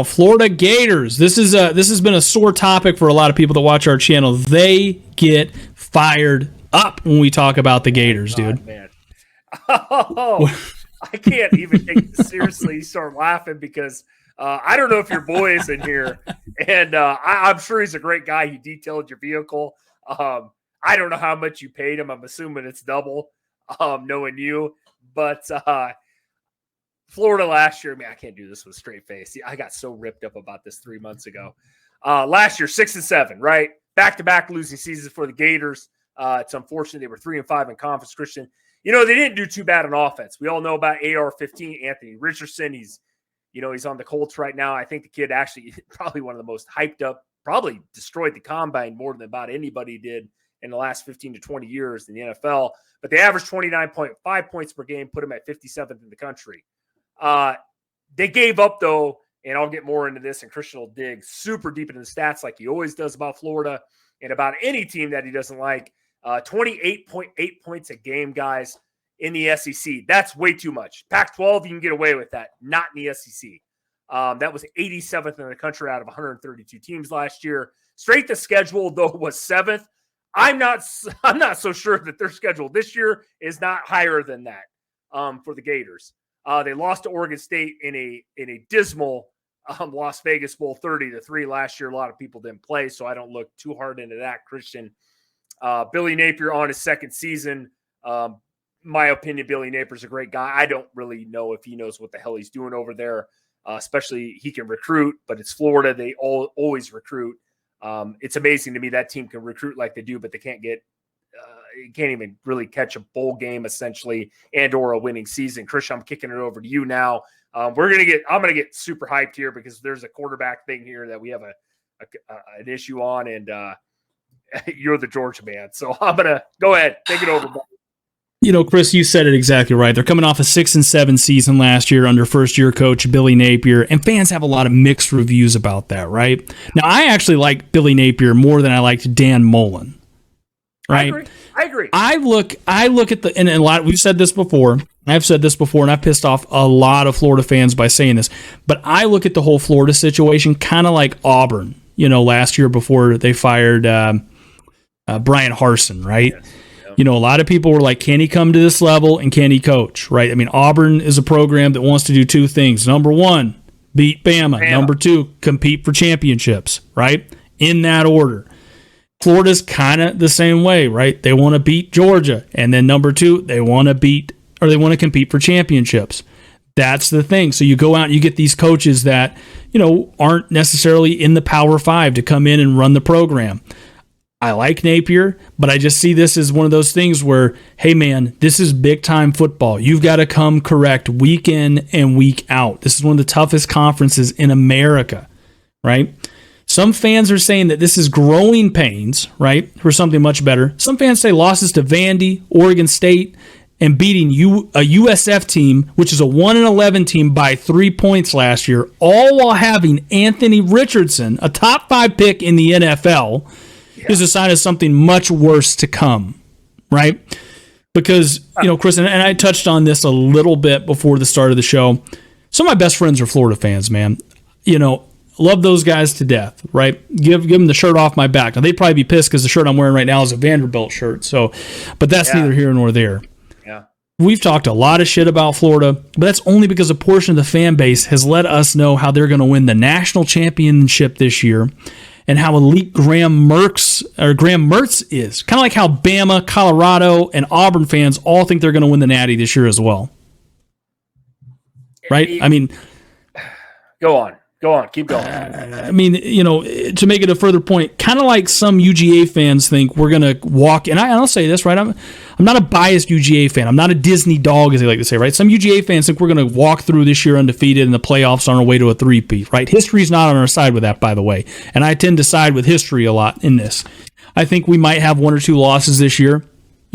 Florida Gators. This has been a sore topic for a lot of people that watch our channel. They get fired up when we talk about the Gators, dude. Man. Oh, I can't even take this seriously. Start laughing because I don't know if your boy is in here, and I'm sure he's a great guy. He detailed your vehicle. I don't know how much you paid him. I'm assuming it's double, knowing you. But Florida last year, man, I can't do this with a straight face. I got so ripped up about this 3 months ago. Last year, 6-7, right? Back-to-back losing seasons for the Gators. It's unfortunate they were 3-5 in conference. Christian, they didn't do too bad on offense. We all know about AR-15, Anthony Richardson. He's on the Colts right now. I think the kid actually probably one of the most hyped up, probably destroyed the combine more than about anybody did in the last 15 to 20 years in the NFL. But they averaged 29.5 points per game, put him at 57th in the country. They gave up, though, and I'll get more into this, and Christian will dig super deep into the stats like he always does about Florida and about any team that he doesn't like. 28.8 points a game, guys, in the SEC. That's way too much. Pac-12, you can get away with that. Not in the SEC. That was 87th in the country out of 132 teams last year. Straight to schedule, though, was 7th. I'm not so sure that their schedule this year is not higher than that for the Gators. They lost to Oregon State in a dismal Las Vegas Bowl 30-3 last year. A lot of people didn't play, so I don't look too hard into that, Christian. Billy Napier on his second season. My opinion, Billy Napier's a great guy. I don't really know if he knows what the hell he's doing over there, especially he can recruit, but it's Florida. They always recruit. It's amazing to me that team can recruit like they do, but they can't even really catch a bowl game essentially and or a winning season. Christian, I'm kicking it over to you now. I'm going to get super hyped here because there's a quarterback thing here that we have an issue on, and you're the Georgia man. So I'm going to go ahead, take it over. Chris, you said it exactly right. They're coming off a 6-7 season last year under first-year coach Billy Napier, and fans have a lot of mixed reviews about that, right? Now, I actually like Billy Napier more than I liked Dan Mullen, right? I agree. I look at and a lot. We've said this before. I've said this before, and I've pissed off a lot of Florida fans by saying this. But I look at the whole Florida situation kind of like Auburn, last year before they fired Brian Harsin, right? Yes. A lot of people were like, can he come to this level and can he coach, right? I mean, Auburn is a program that wants to do two things. Number one, beat Bama. Number two, compete for championships, right? In that order. Florida's kind of the same way, right? They want to beat Georgia. And then number two, they want to compete for championships. That's the thing. So you go out and you get these coaches that, aren't necessarily in the Power Five to come in and run the program. I like Napier, but I just see this as one of those things where, hey, man, this is big-time football. You've got to come correct week in and week out. This is one of the toughest conferences in America, right? Some fans are saying that this is growing pains, right, for something much better. Some fans say losses to Vandy, Oregon State, and beating a USF team, which is a 1-11 team, by 3 points last year, all while having Anthony Richardson, a top 5 pick in the NFL, is a sign of something much worse to come, right? Because, Chris, and I touched on this a little bit before the start of the show. Some of my best friends are Florida fans, man. Love those guys to death, right? Give them the shirt off my back. Now, they'd probably be pissed because the shirt I'm wearing right now is a Vanderbilt shirt. So, but that's neither here nor there. Yeah. We've talked a lot of shit about Florida, but that's only because a portion of the fan base has let us know how they're going to win the national championship this year and how elite Graham Mertz is. Kind of like how Bama, Colorado, and Auburn fans all think they're going to win the Natty this year as well. Right? I mean... Go on. Keep going. I mean, to make it a further point, kind of like some UGA fans think we're going to walk, and I'll say this, right? I'm not a biased UGA fan. I'm not a Disney dog, as they like to say, right? Some UGA fans think we're going to walk through this year undefeated in the playoffs on our way to a three-peat, right? History's not on our side with that, by the way, and I tend to side with history a lot in this. I think we might have 1 or 2 losses this year.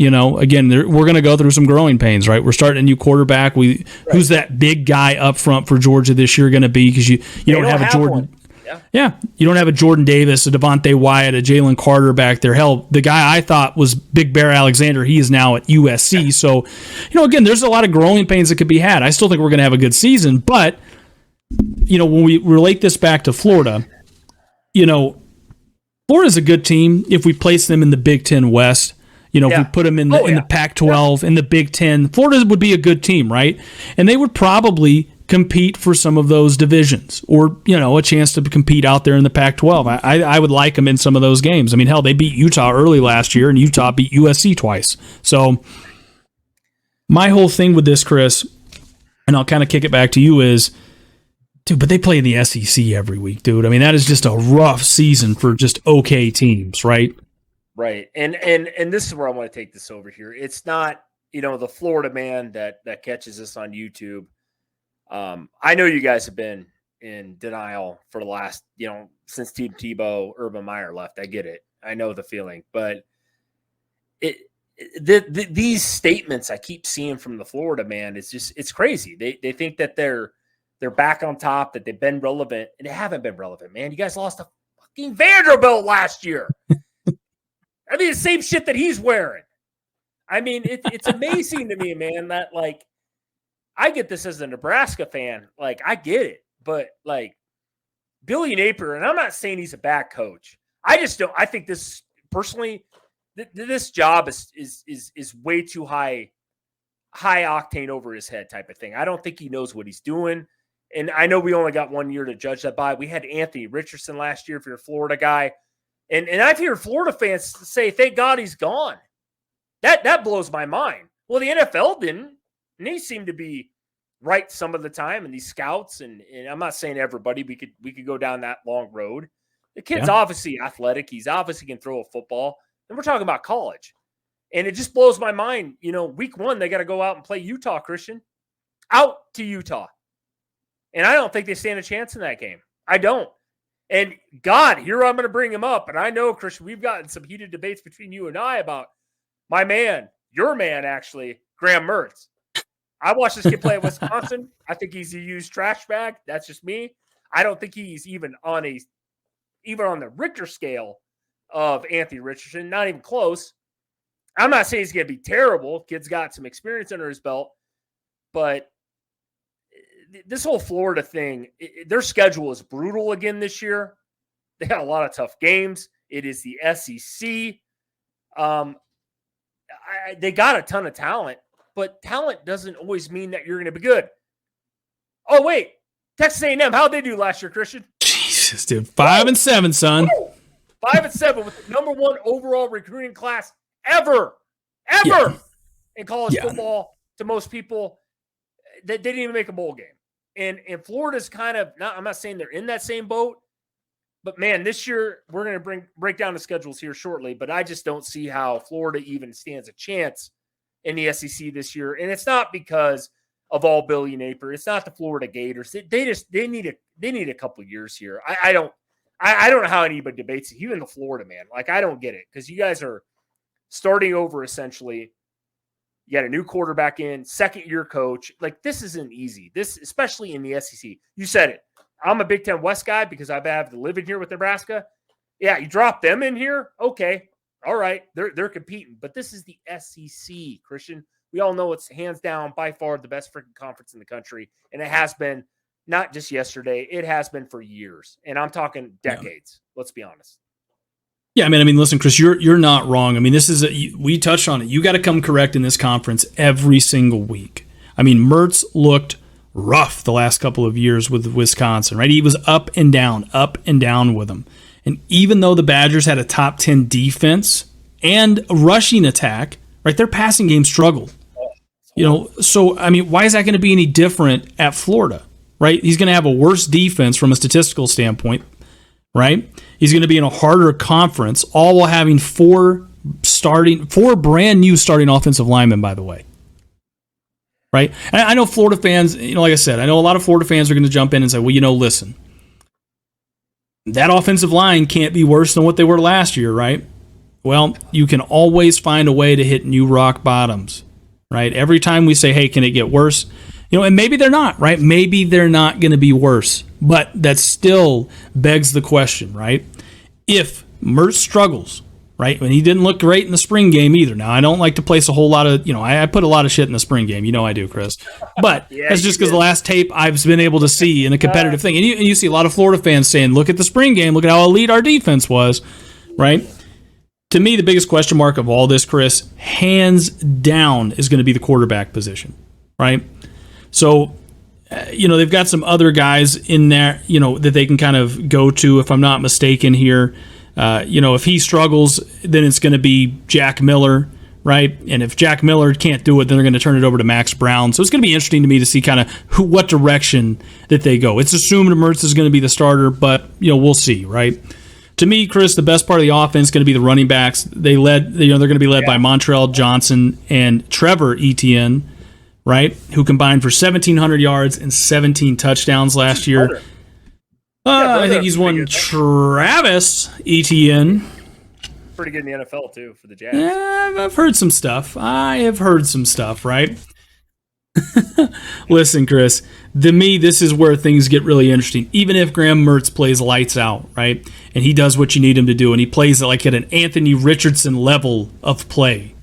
Again, we're going to go through some growing pains, right? We're starting a new quarterback. Who's that big guy up front for Georgia this year going to be? Because you don't have a Jordan. Yeah, you don't have a Jordan Davis, a Devontae Wyatt, a Jalen Carter back there. Hell, the guy I thought was Big Bear Alexander, he is now at USC. So, again, there's a lot of growing pains that could be had. I still think we're going to have a good season, but when we relate this back to Florida, Florida's a good team if we place them in the Big Ten West. If we put them in the Pac-12, in the Big Ten, Florida would be a good team, right? And they would probably compete for some of those divisions, or a chance to compete out there in the Pac-12. I would like them in some of those games. I mean, hell, they beat Utah early last year, and Utah beat USC twice. So my whole thing with this, Chris, and I'll kind of kick it back to you, is, dude, but they play in the SEC every week, dude. I mean, that is just a rough season for just okay teams, right? Right. And this is where I want to take this over here. It's not, the Florida man that catches us on YouTube. I know you guys have been in denial for the last, since Team Tebow, Urban Meyer left. I get it. I know the feeling, but these statements I keep seeing from the Florida man, it's crazy. They think that they're back on top, that they've been relevant, and they haven't been relevant, man. You guys lost to fucking Vanderbilt last year. I mean, the same shit that he's wearing. I mean, it's amazing to me, man, that, like, I get this as a Nebraska fan. Like, I get it. But, like, Billy Napier, and I'm not saying he's a bad coach. I just don't. I think this, personally, this job is way too high octane over his head type of thing. I don't think he knows what he's doing. And I know we only got 1 year to judge that by. We had Anthony Richardson last year, if you're a Florida guy. And I've heard Florida fans say, thank God he's gone. That blows my mind. Well, the NFL didn't. And they seem to be right some of the time. And these scouts, and I'm not saying everybody, we could go down that long road. The kid's obviously athletic. He's obviously can throw a football. And we're talking about college. And it just blows my mind. Week 1, they got to go out and play Utah, Christian. Out to Utah. And I don't think they stand a chance in that game. I don't. And God, here I'm going to bring him up. And I know, Christian, we've gotten some heated debates between you and I about my man, your man, actually, Graham Mertz. I watched this kid play at Wisconsin. I think he's a used trash bag. That's just me. I don't think he's even on the Richter scale of Anthony Richardson. Not even close. I'm not saying he's going to be terrible. Kid's got some experience under his belt. But this whole Florida thing, their schedule is brutal again this year. They got a lot of tough games. It is the SEC. They got a ton of talent, but talent doesn't always mean that you're going to be good. Oh, wait. Texas A&M, how'd they do last year, Christian? Jesus, dude. 5-7, son. 5-7 with the number 1 overall recruiting class ever in college football. To most people, they didn't even make a bowl game. And Florida's kind of not, I'm not saying they're in that same boat, but man, this year we're going to break down the schedules here shortly, but I just don't see how Florida even stands a chance in the SEC this year. And it's not because of all Billy Napier. It's not the Florida Gators. They need a couple years here. I don't know how anybody debates it, even the Florida man. Like, I don't get it, because you guys are starting over essentially. You got a new quarterback in, second-year coach. Like, this isn't easy. This, especially in the SEC. You said it. I'm a Big Ten West guy because I have to live in here with Nebraska. Yeah, you drop them in here. Okay, all right. They're competing. But this is the SEC, Christian. We all know it's hands down by far the best freaking conference in the country. And it has been not just yesterday. It has been for years. And I'm talking decades. Yeah. Let's be honest. Yeah, I mean, listen, Chris, you're not wrong. I mean, we touched on it. You got to come correct in this conference every single week. I mean, Mertz looked rough the last couple of years with Wisconsin, right? He was up and down with them. And even though the Badgers had a top 10 defense and a rushing attack, right, their passing game struggled. So, I mean, why is that going to be any different at Florida, right? He's going to have a worse defense from a statistical standpoint, right? He's going to be in a harder conference, all while having four brand new starting offensive linemen, by the way. Right? And I know Florida fans, like I said, I know a lot of Florida fans are going to jump in and say, well, listen, that offensive line can't be worse than what they were last year, right? Well, you can always find a way to hit new rock bottoms, right? Every time we say, hey, can it get worse? And maybe they're not, right? Maybe they're not going to be worse. But that still begs the question, right? If Mertz struggles, right? And he didn't look great in the spring game either. Now, I don't like to place a whole lot of, I put a lot of shit in the spring game. You know I do, Chris. But that's just because the last tape I've been able to see in a competitive thing. And you see a lot of Florida fans saying, look at the spring game. Look at how elite our defense was, right? To me, the biggest question mark of all this, Chris, hands down, is going to be the quarterback position, right? So, they've got some other guys in there, that they can kind of go to, if I'm not mistaken here. If he struggles, then it's going to be Jack Miller, right? And if Jack Miller can't do it, then they're going to turn it over to Max Brown. So it's going to be interesting to me to see kind of what direction that they go. It's assumed Mertz is going to be the starter, but, we'll see, right? To me, Chris, the best part of the offense is going to be the running backs. They're going to be led by Montrell Johnson and Trevor Etienne, right? Who combined for 1,700 yards and 17 touchdowns last year. I think he's one Travis Etienne. Pretty good in the NFL, too, for the Jazz. I've heard some stuff. Right? Listen, Chris, to me, this is where things get really interesting. Even if Graham Mertz plays lights out, right, and he does what you need him to do, and he plays like at an Anthony Richardson level of play,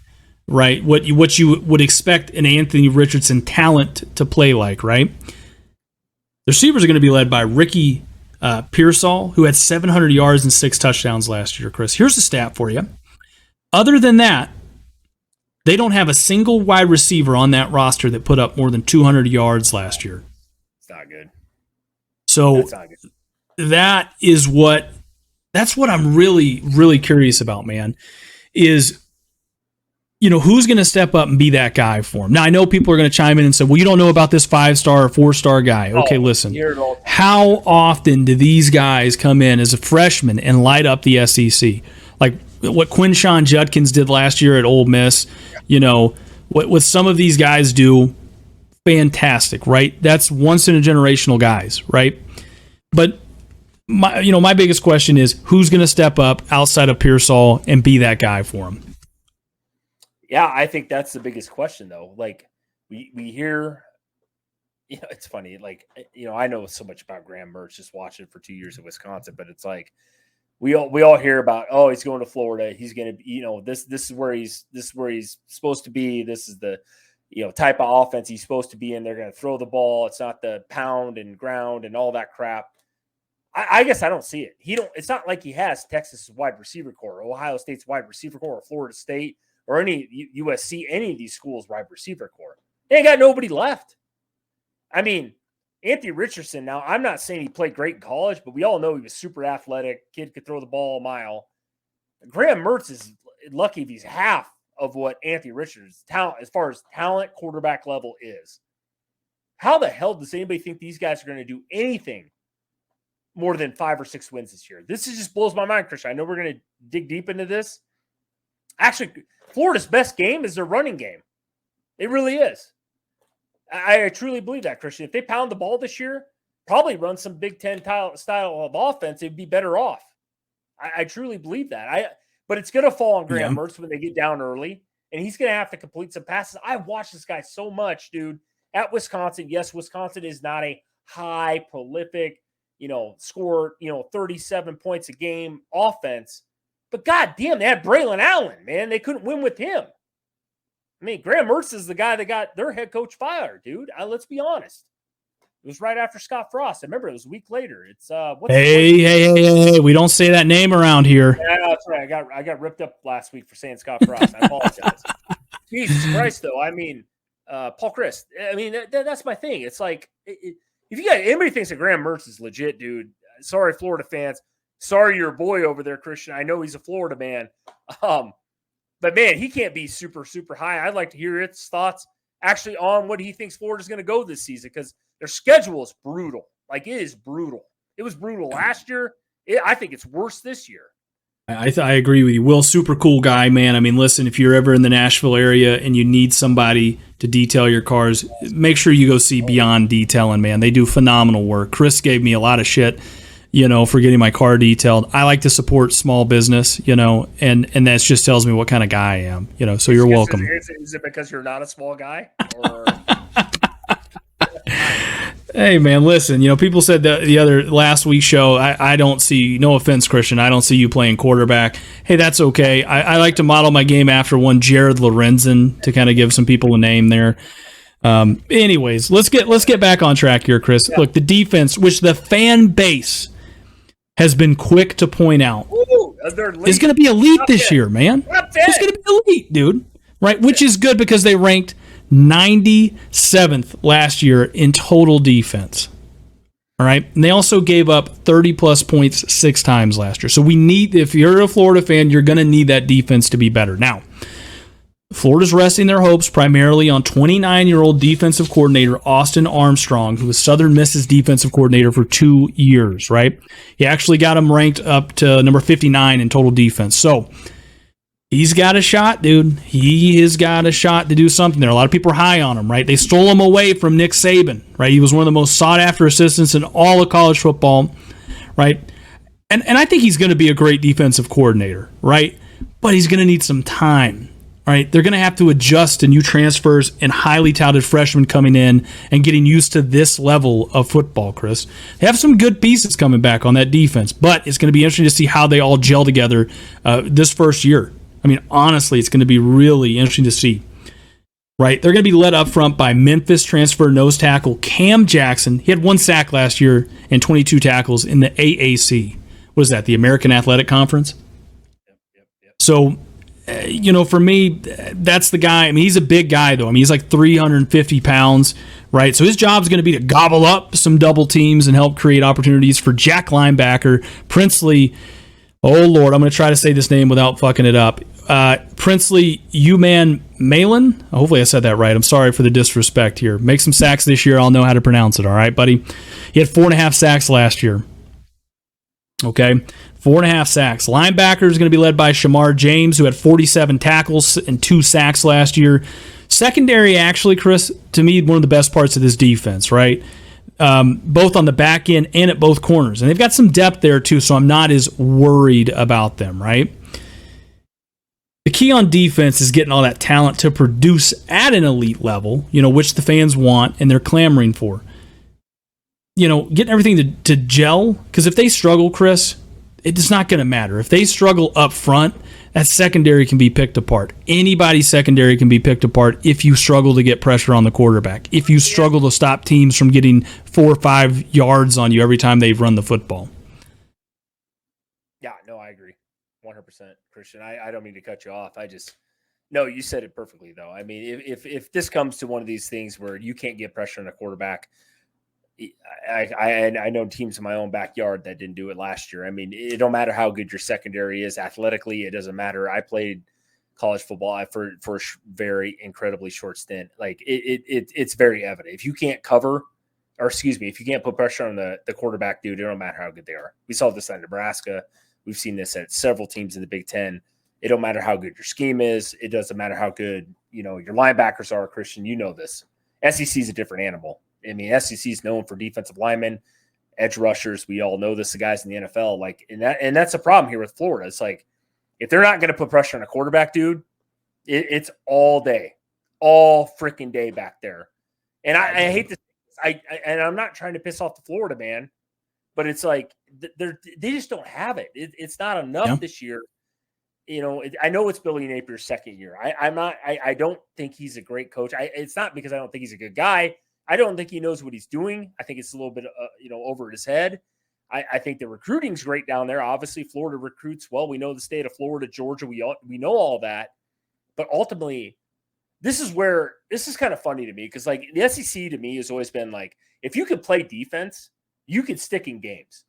right, what you would expect an Anthony Richardson talent to play like, right? The receivers are going to be led by Ricky Pearsall, who had 700 yards and 6 touchdowns last year, Chris. Here's a stat for you. Other than that, they don't have a single wide receiver on that roster that put up more than 200 yards last year. It's not good. So that's what I'm really, really curious about, man, is, who's going to step up and be that guy for him? Now, I know people are going to chime in and say, well, you don't know about this 5-star or 4-star guy. Okay, listen. How often do these guys come in as a freshman and light up the SEC? Like what Quinshawn Judkins did last year at Ole Miss, what some of these guys do, fantastic, right? That's once-in-a-generational guys, right? But my biggest question is, who's going to step up outside of Pearsall and be that guy for him? Yeah, I think that's the biggest question, though. Like, we hear, it's funny. Like, I know so much about Graham Mertz just watching for 2 years in Wisconsin, but it's like we all hear about, oh, he's going to Florida. He's going to, this is where he's supposed to be. This is the type of offense he's supposed to be in. They're going to throw the ball. It's not the pound and ground and all that crap. I guess I don't see it. It's not like he has Texas wide receiver core, or Ohio State's wide receiver core, or Florida State, or any USC, any of these schools' wide receiver core. They ain't got nobody left. I mean, Anthony Richardson, now, I'm not saying he played great in college, but we all know he was super athletic. Kid could throw the ball a mile. Graham Mertz is lucky if he's half of what Anthony Richardson's talent, as far as talent, quarterback level is. How the hell does anybody think these guys are going to do anything more than 5 or 6 wins this year? This just blows my mind, Christian. I know we're going to dig deep into this. Actually, Florida's best game is their running game. It really is. I truly believe that, Christian. If they pound the ball this year, probably run some Big Ten style of offense, it'd be better off. I truly believe that. But it's going to fall on Graham Mertz when they get down early, and he's going to have to complete some passes. I watched this guy so much, dude, at Wisconsin. Yes, Wisconsin is not a high, prolific, score, 37 points a game offense. But goddamn, they had Braylon Allen, man. They couldn't win with him. I mean, Graham Mertz is the guy that got their head coach fired, dude. Let's be honest. It was right after Scott Frost. I remember it was a week later. It's Hey, we don't say that name around here. Yeah, that's right. I got ripped up last week for saying Scott Frost. I apologize. Jesus Christ, though. I mean, Paul Chris. I mean, that's my thing. It's like, if anybody thinks that Graham Mertz is legit, dude, sorry, Florida fans. Sorry, your boy over there, Christian. I know he's a Florida man. But, man, he can't be super, super high. I'd like to hear his thoughts actually on what he thinks Florida's going to go this season, because their schedule is brutal. Like, it is brutal. It was brutal last year. I think it's worse this year. I agree with you. Will, super cool guy, man. I mean, listen, if you're ever in the Nashville area and you need somebody to detail your cars, make sure you go see Beyond Detailing, man. They do phenomenal work. Chris gave me a lot of shit, for getting my car detailed. I like to support small business, and that just tells me what kind of guy I am, so you're welcome. Is it because you're not a small guy? Or... Hey man, listen. People said the other last week's show. I don't see. No offense, Christian. I don't see you playing quarterback. Hey, that's okay. I like to model my game after one Jared Lorenzen to kind of give some people a name there. Anyways, let's get back on track here, Chris. Yeah. Look, the defense, which the fan base has been quick to point out, is going to be elite this year, man. It's going to be elite, dude. Right, which is good because they ranked 97th last year in total defense. All right. And they also gave up 30-plus points 6 times last year. So if you're a Florida fan, you're going to need that defense to be better. Now, Florida's resting their hopes primarily on 29-year-old defensive coordinator Austin Armstrong, who was Southern Miss's defensive coordinator for 2 years, right? He actually got him ranked up to number 59 in total defense. So he's got a shot, dude. He has got a shot to do something there. A lot of people are high on him, right? They stole him away from Nick Saban, right? He was one of the most sought-after assistants in all of college football, right? And I think he's going to be a great defensive coordinator, right? But he's going to need some time, right? They're going to have to adjust to new transfers and highly touted freshmen coming in and getting used to this level of football, Chris. They have some good pieces coming back on that defense, but it's going to be interesting to see how they all gel together this first year. I mean, honestly, it's going to be really interesting to see, right? They're going to be led up front by Memphis transfer nose tackle Cam Jackson. He had 1 sack last year and 22 tackles in the AAC. What is that, the American Athletic Conference? Yep. So, for me, that's the guy. I mean, he's a big guy, though. I mean, he's like 350 pounds, right? So his job is going to be to gobble up some double teams and help create opportunities for Jack linebacker Princely. Oh, Lord, I'm going to try to say this name without fucking it up. Princely Uman Malin. Hopefully I said that right. I'm sorry for the disrespect here. Make some sacks this year. I'll know how to pronounce it, all right, buddy? He had 4.5 sacks last year. Okay, 4.5 sacks. Linebacker is going to be led by Shamar James, who had 47 tackles and 2 sacks last year. Secondary, actually, Chris, to me, one of the best parts of this defense, right? Both on the back end and at both corners. And they've got some depth there, too, so I'm not as worried about them, right? The key on defense is getting all that talent to produce at an elite level, which the fans want and they're clamoring for. Getting everything to gel, because if they struggle, Chris, it's not going to matter. If they struggle up front, that secondary can be picked apart. Anybody's secondary can be picked apart if you struggle to get pressure on the quarterback, if you struggle to stop teams from getting 4 or 5 yards on you every time they've run the football. Yeah, no, I agree. 100%, Christian. I don't mean to cut you off. No, you said it perfectly, though. I mean, if this comes to one of these things where you can't get pressure on a quarterback, I know teams in my own backyard that didn't do it last year. I mean, it don't matter how good your secondary is athletically. It doesn't matter. I played college football for a very incredibly short stint. Like it's very evident. If you can't cover, if you can't put pressure on the quarterback, dude, it don't matter how good they are. We saw this at Nebraska. We've seen this at several teams in the Big Ten. It don't matter how good your scheme is. It doesn't matter how good, your linebackers are, Christian. You know this. SEC is a different animal. I mean, SEC is known for defensive linemen, edge rushers. We all know this, the guys in the NFL. Like, and that's a problem here with Florida. It's like, if they're not going to put pressure on a quarterback, dude, it's all day, all freaking day back there. And I hate this. And I'm not trying to piss off the Florida man, but it's like they just don't have it. It's not enough this year. I know it's Billy Napier's second year. I don't think he's a great coach. It's not because I don't think he's a good guy. I don't think he knows what he's doing. I think it's a little bit, over his head. I think the recruiting's great down there. Obviously, Florida recruits well. We know the state of Florida, Georgia. We know all that. But ultimately, this is kind of funny to me because, like, the SEC to me has always been like, if you could play defense, you could stick in games.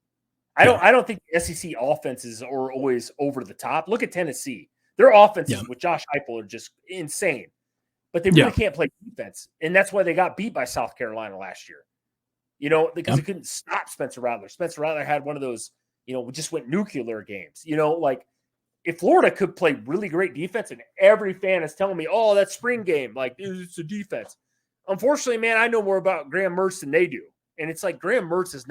I don't think the SEC offenses are always over the top. Look at Tennessee. Their offenses with Josh Heupel are just insane. But they really can't play defense. And that's why they got beat by South Carolina last year. Because they couldn't stop Spencer Rattler. Spencer Rattler had one of those, just went nuclear games. Like if Florida could play really great defense and every fan is telling me, oh, that spring game, like it's a defense. Unfortunately, man, I know more about Graham Mertz than they do. And it's like Graham Mertz is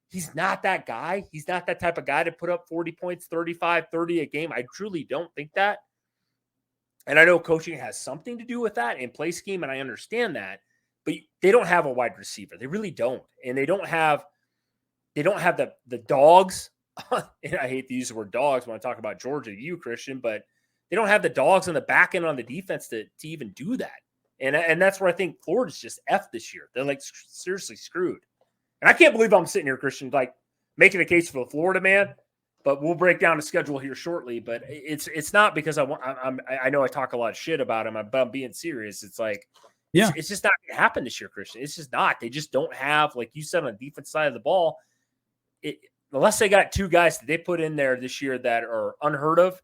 he's not that guy. He's not that type of guy to put up 40 points, 35, 30 a game. I truly don't think that. And I know coaching has something to do with that and play scheme, and I understand that. but they don't have a wide receiver. They really don't. And they don't have the dogs. And I hate to use the word dogs when I talk about Georgia, you, Christian, but they don't have the dogs on the back end on the defense to even do that. And that's where I think Florida's just F this year. They're like seriously screwed. And I can't believe I'm sitting here, Christian, like making a case for the Florida man, but we'll break down the schedule here shortly. But it's not because I know I talk a lot of shit about him, but I'm being serious. It's like, it's just not going to happen this year, Christian. It's just not. They just don't have, like you said, on the defense side of the ball, unless they got two guys that they put in there this year that are unheard of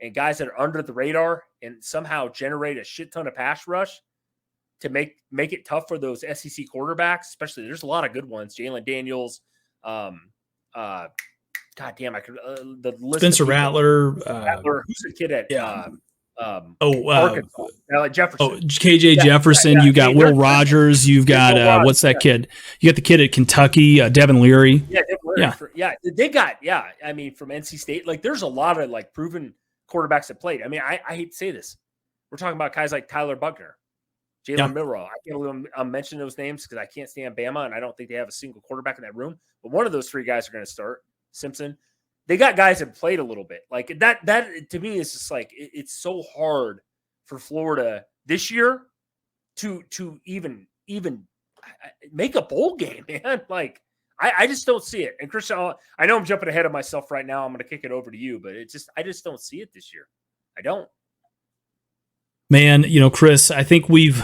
and guys that are under the radar and somehow generate a shit ton of pass rush to make it tough for those SEC quarterbacks, especially there's a lot of good ones. Jalen Daniels, God damn, I could the list. Spencer Rattler, who's the kid at Arkansas? Jefferson. Oh, KJ Jefferson. You got Will Rogers. You've got what's that kid? You got the kid at Kentucky, Devin Leary. Yeah, they got I mean, from NC State, like there's a lot of like proven quarterbacks that played. I mean, I hate to say this, we're talking about guys like Tyler Buckner, Jalen Milroe. I can't believe I'm mentioning those names because I can't stand Bama, and I don't think they have a single quarterback in that room. But one of those three guys are going to start. Simpson. They got guys that played a little bit. Like that to me is just like it's so hard for Florida this year to even make a bowl game, man. Like I just don't see it. And Christian, I know I'm jumping ahead of myself right now. I'm going to kick it over to you, but I just don't see it this year. I don't. Man, Chris, I think we've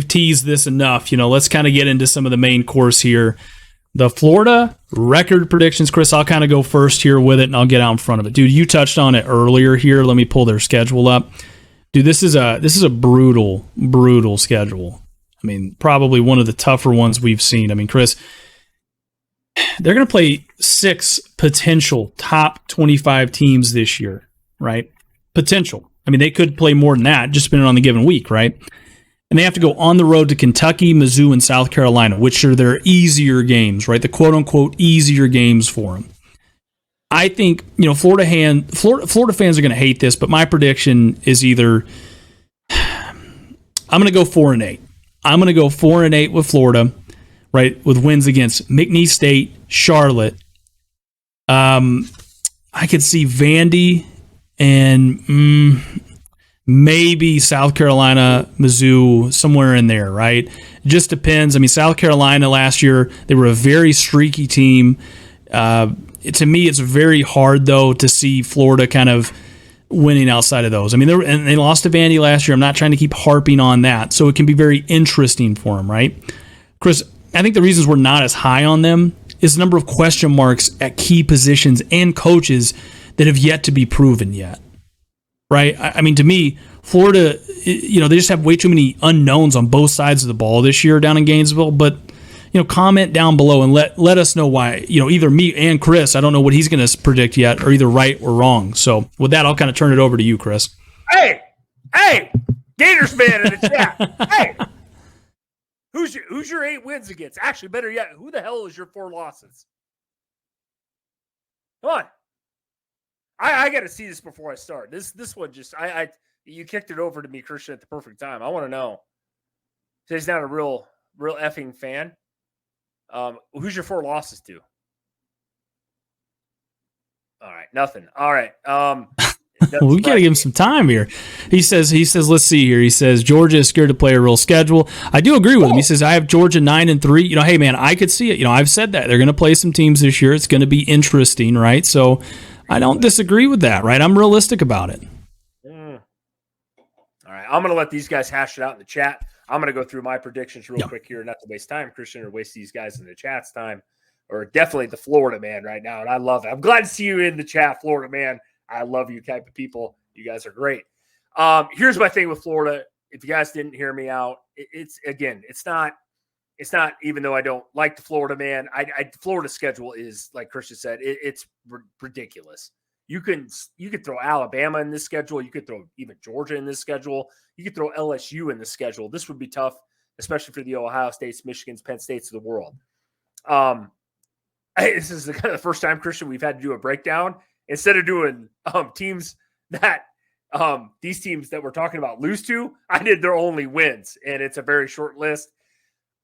teased this enough. Let's kind of get into some of the main course here. The Florida record predictions, Chris, I'll kind of go first here with it, and I'll get out in front of it. Dude, you touched on it earlier here. Let me pull their schedule up. Dude, this is a brutal, brutal schedule. I mean, probably one of the tougher ones we've seen. I mean, Chris, they're going to play 6 potential top 25 teams this year, right? Potential. I mean, they could play more than that, just depending on the given week, right? And they have to go on the road to Kentucky, Mizzou, and South Carolina, which are their easier games, right? The quote-unquote easier games for them. I think, Florida fans are going to hate this, but my prediction is either I'm going to go 4-8. I'm going to go 4-8 with Florida, right, with wins against McNeese State, Charlotte. I could see Vandy and maybe South Carolina, Mizzou, somewhere in there, right? It just depends. I mean, South Carolina last year, they were a very streaky team. To me, it's very hard, though, to see Florida kind of winning outside of those. I mean, they lost to Vandy last year. I'm not trying to keep harping on that. So it can be very interesting for them, right? Chris, I think the reasons we're not as high on them is the number of question marks at key positions and coaches that have yet to be proven yet. Right? I mean, to me, Florida, they just have way too many unknowns on both sides of the ball this year down in Gainesville. But, comment down below and let us know why, either me and Chris, I don't know what he's going to predict yet, are either right or wrong. So with that, I'll kind of turn it over to you, Chris. Hey, Gators man in the chat. Hey, who's your 8 wins against? Actually, better yet, who the hell is your 4 losses? Come on. I got to see this before I start. This one just you kicked it over to me, Christian, at the perfect time. I want to know. So he's not a real effing fan. Who's your 4 losses to? All right, nothing. All right. We got to give him some time here. He says, let's see here. He says, Georgia is scared to play a real schedule. I do agree with him. He says, I have Georgia 9-3. Hey, man, I could see it. I've said that. They're going to play some teams this year. It's going to be interesting, right? So I don't disagree with that, right? I'm realistic about it. All right. I'm going to let these guys hash it out in the chat. I'm going to go through my predictions real quick here, not to waste time, Christian, or waste these guys in the chat's time, or definitely the Florida man right now. And I love it. I'm glad to see you in the chat, Florida man. I love you type of people. You guys are great. Here's my thing with Florida. If you guys didn't hear me out, it's not, even though I don't like the Florida man, Florida schedule is, like Christian said, it's ridiculous. You could throw Alabama in this schedule. You could throw even Georgia in this schedule. You could throw LSU in this schedule. This would be tough, especially for the Ohio States, Michigans, Penn States of the world. This is the first time, Christian, we've had to do a breakdown instead of doing teams that these teams that we're talking about lose to, I did their only wins, and it's a very short list.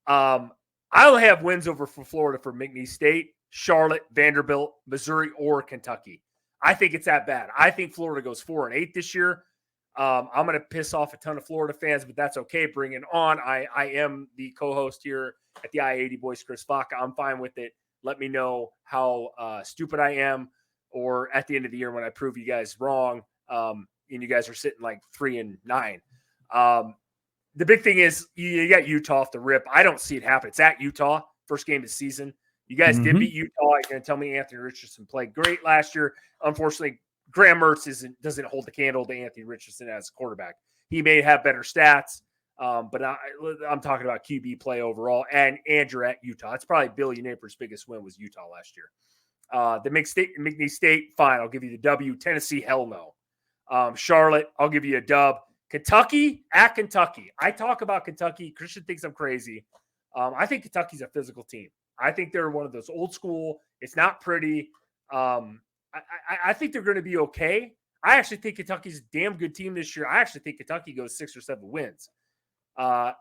I'll have wins over for Florida for McNeese State, Charlotte, Vanderbilt, Missouri, or Kentucky. I think it's that bad. I think Florida goes 4-8 this year. I'm going to piss off a ton of Florida fans, but that's okay. Bring it on. I am the co-host here at the I-80 Boys, Chris Vaca. I'm fine with it. Let me know how stupid I am, or at the end of the year when I prove you guys wrong, and you guys are sitting like 3-9. The big thing is you got Utah off the rip. I don't see it happen. It's at Utah, first game of the season. You guys did beat Utah. You're going to tell me Anthony Richardson played great last year. Unfortunately, Graham Mertz doesn't hold the candle to Anthony Richardson as a quarterback. He may have better stats, but I'm talking about QB play overall. And you're at Utah. It's probably Billy Napier's biggest win was Utah last year. The McNeese State, fine. I'll give you the W. Tennessee, hell no. Charlotte, I'll give you a dub. Kentucky, at Kentucky. I talk about Kentucky. Christian thinks I'm crazy. I think Kentucky's a physical team. I think they're one of those old school. It's not pretty. I think they're going to be okay. I actually think Kentucky's a damn good team this year. I actually think Kentucky goes 6 or 7 wins.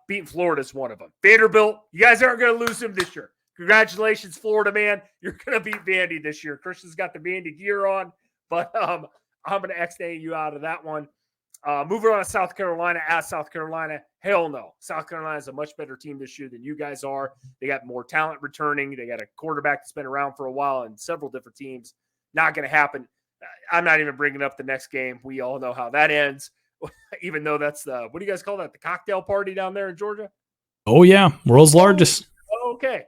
Beating Florida is one of them. Vanderbilt, you guys aren't going to lose them this year. Congratulations, Florida, man. You're going to beat Vandy this year. Christian's got the Vandy gear on, but I'm going to X-day you out of that one. Moving on to South Carolina, at South Carolina, hell no. South Carolina is a much better team this year than you guys are. They got more talent returning. They got a quarterback that's been around for a while and several different teams. Not going to happen. I'm not even bringing up the next game. We all know how that ends, even though that's what do you guys call that? The cocktail party down there in Georgia? Oh, yeah. World's largest. Okay.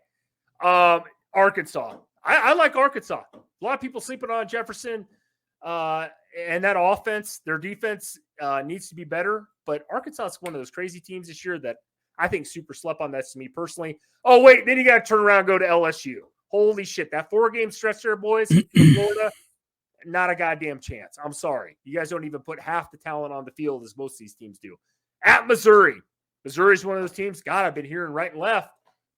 Arkansas. I like Arkansas. A lot of people sleeping on Jefferson. And that offense, their defense needs to be better. But Arkansas is one of those crazy teams this year that I think super slept on. That's to me personally. Oh, wait, then you got to turn around and go to LSU. Holy shit. That 4-game stretch there, boys, in Florida, not a goddamn chance. I'm sorry. You guys don't even put half the talent on the field as most of these teams do. At Missouri. Missouri's one of those teams. God, I've been hearing right and left.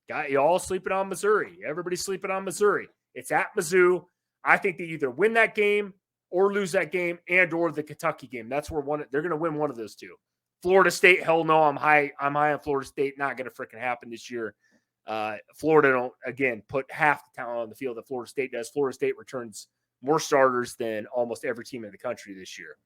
Got you all sleeping on Missouri. Everybody's sleeping on Missouri. It's at Mizzou. I think they either win that game or lose that game, or the Kentucky game. That's where they're going to win one of those two. Florida State, hell no. I'm high on Florida State. Not going to freaking happen this year. Florida don't, again, put half the talent on the field that Florida State does. Florida State returns more starters than almost every team in the country this year.